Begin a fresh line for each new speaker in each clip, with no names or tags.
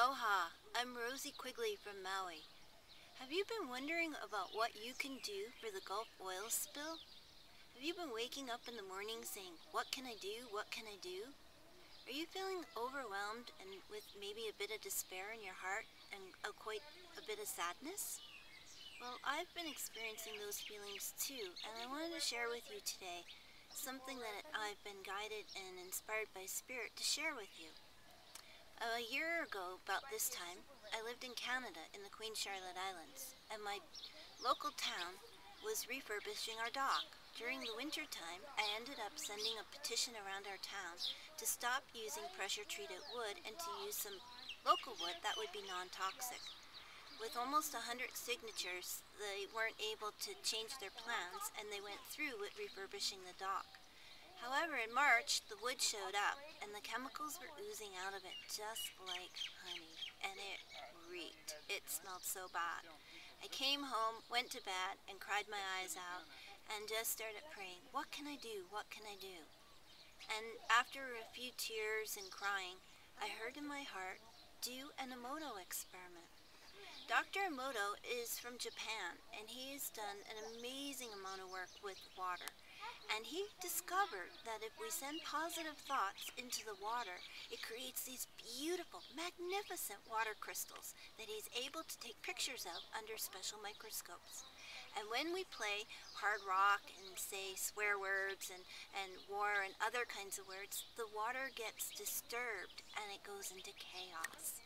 Aloha, I'm Rosie Quigley from Maui. Have you been wondering about what you can do for the Gulf oil spill? Have you been waking up in the morning saying, what can I do, what can I do? Are you feeling overwhelmed and with maybe a bit of despair in your heart and quite a bit of sadness? Well, I've been experiencing those feelings too, and I wanted to share with you today something that I've been guided and inspired by Spirit to share with you. A year ago, about this time, I lived in Canada in the Queen Charlotte Islands, and my local town was refurbishing our dock. During the winter time, I ended up sending a petition around our town to stop using pressure-treated wood and to use some local wood that would be non-toxic. With almost 100 signatures, they weren't able to change their plans, and they went through with refurbishing the dock. However, in March, the wood showed up, and the chemicals were oozing out of it just like honey, and it reeked. It smelled so bad. I came home, went to bed, and cried my eyes out, and just started praying, what can I do, what can I do? And after a few tears and crying, I heard in my heart, do an Emoto experiment. Dr. Emoto is from Japan, and he has done an amazing amount of work with water. And he discovered that if we send positive thoughts into the water, it creates these beautiful, magnificent water crystals that he's able to take pictures of under special microscopes. And when we play hard rock and say swear words and war and other kinds of words, the water gets disturbed and it goes into chaos.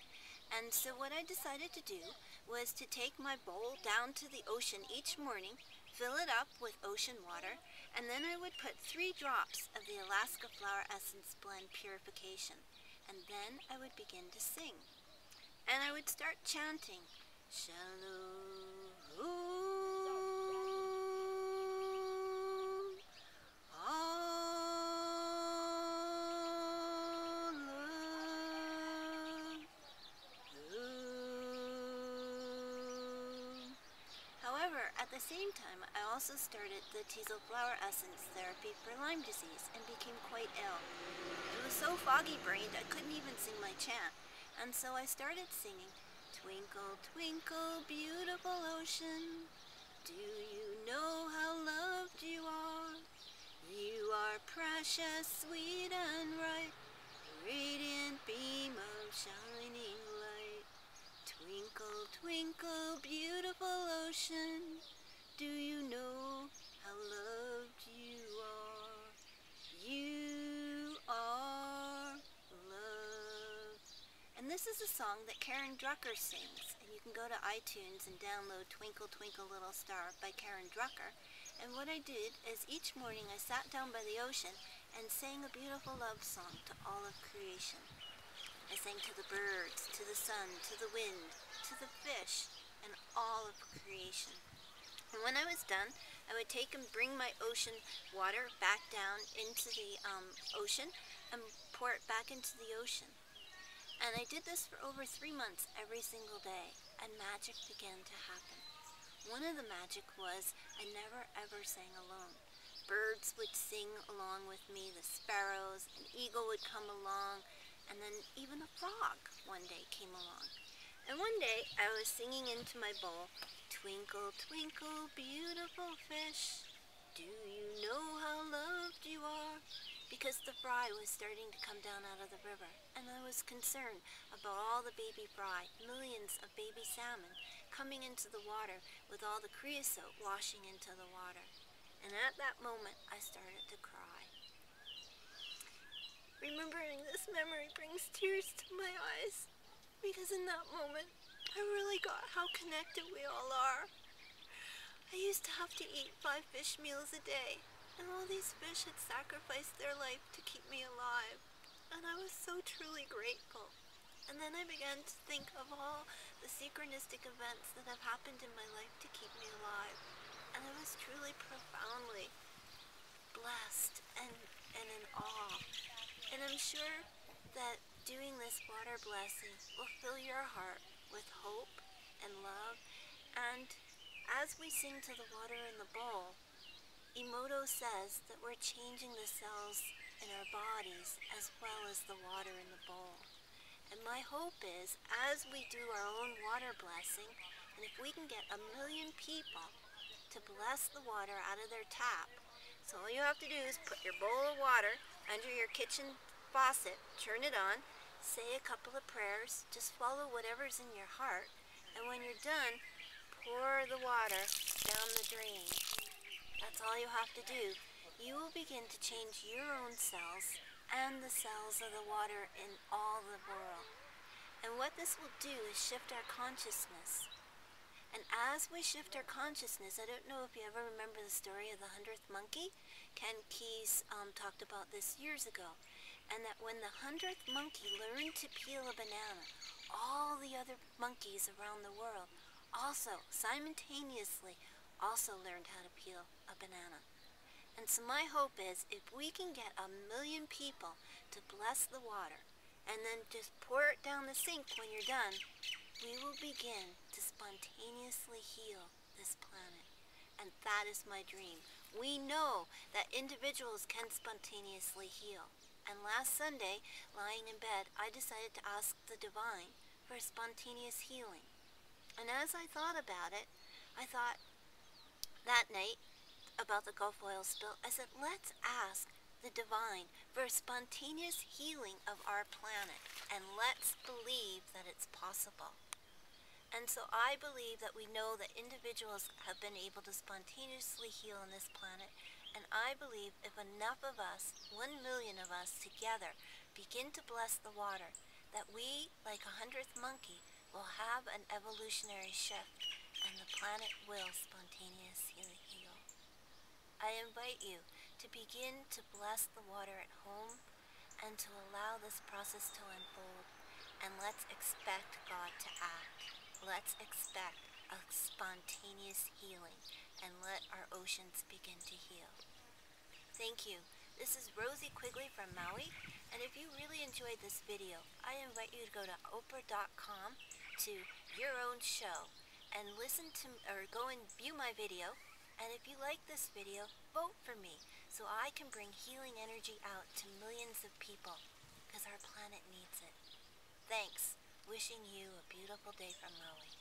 And so what I decided to do was to take my bowl down to the ocean each morning, fill it up with ocean water, and then I would put 3 drops of the Alaska Flower Essence Blend Purification. And then I would begin to sing. And I would start chanting, Shalom. However, at the same time, I also started the Teasel Flower Essence therapy for Lyme disease and became quite ill. I was so foggy-brained I couldn't even sing my chant, and so I started singing, Twinkle, twinkle, beautiful ocean, do you know how loved you are? You are precious, sweet and right, radiant beam of shining light. Twinkle, twinkle, beautiful ocean, do you know how loved you are? You are loved. And this is a song that Karen Drucker sings, and you can go to iTunes and download Twinkle, Twinkle, Little Star by Karen Drucker. And what I did is each morning I sat down by the ocean and sang a beautiful love song to all of creation. I sang to the birds, to the sun, to the wind, to the fish, and all of creation. And when I was done, I would take and bring my ocean water back down into the ocean and pour it back into the ocean. And I did this for over 3 months every single day, and magic began to happen. One of the magic was I never ever sang alone. Birds would sing along with me, the sparrows, an eagle would come along, and then even a frog one day came along. And one day I was singing into my bowl, Twinkle, twinkle, beautiful fish, do you know how loved you are? Because the fry was starting to come down out of the river, and I was concerned about all the baby fry, millions of baby salmon coming into the water with all the creosote washing into the water. And at that moment I started to cry. Remembering this memory brings tears to my eyes, because in that moment, I really got how connected we all are. I used to have to eat 5 fish meals a day, and all these fish had sacrificed their life to keep me alive, and I was so truly grateful. And then I began to think of all the synchronistic events that have happened in my life to keep me alive, and I was truly profoundly blessed and in awe. And I'm sure that doing this water blessing will fill your heart with hope and love. And as we sing to the water in the bowl, Emoto says that we're changing the cells in our bodies as well as the water in the bowl. And my hope is, as we do our own water blessing, and if we can get 1,000,000 people to bless the water out of their tap, so all you have to do is put your bowl of water under your kitchen faucet, turn it on, say a couple of prayers, just follow whatever's in your heart, and when you're done, pour the water down the drain. That's all you have to do. You will begin to change your own cells and the cells of the water in all the world. And what this will do is shift our consciousness. And as we shift our consciousness, I don't know if you ever remember the story of the 100th monkey. Ken Keyes talked about this years ago. And that when the 100th monkey learned to peel a banana, all the other monkeys around the world also simultaneously also learned how to peel a banana. And so my hope is, if we can get 1,000,000 people to bless the water and then just pour it down the sink when you're done, we will begin to spontaneously heal this planet. And that is my dream. We know that individuals can spontaneously heal. And last Sunday, lying in bed, I decided to ask the divine for spontaneous healing. And as I thought about it, I thought that night about the Gulf oil spill, I said, let's ask the divine for a spontaneous healing of our planet, and let's believe that it's possible. And so I believe that we know that individuals have been able to spontaneously heal on this planet, and I believe if enough of us, 1,000,000 of us together, begin to bless the water, that we, like a 100th monkey, will have an evolutionary shift, and the planet will spontaneously heal. I invite you to begin to bless the water at home and to allow this process to unfold. And let's expect God to act. Let's expect a spontaneous healing, and let our oceans begin to heal. Thank you. This is Rosie Quigley from Maui, and if you really enjoyed this video, I invite you to go to Oprah.com to Your Own Show and listen to, or go and view my video. And if you like this video, vote for me so I can bring healing energy out to millions of people, because our planet needs it. Thanks. Wishing you a beautiful day from Maui.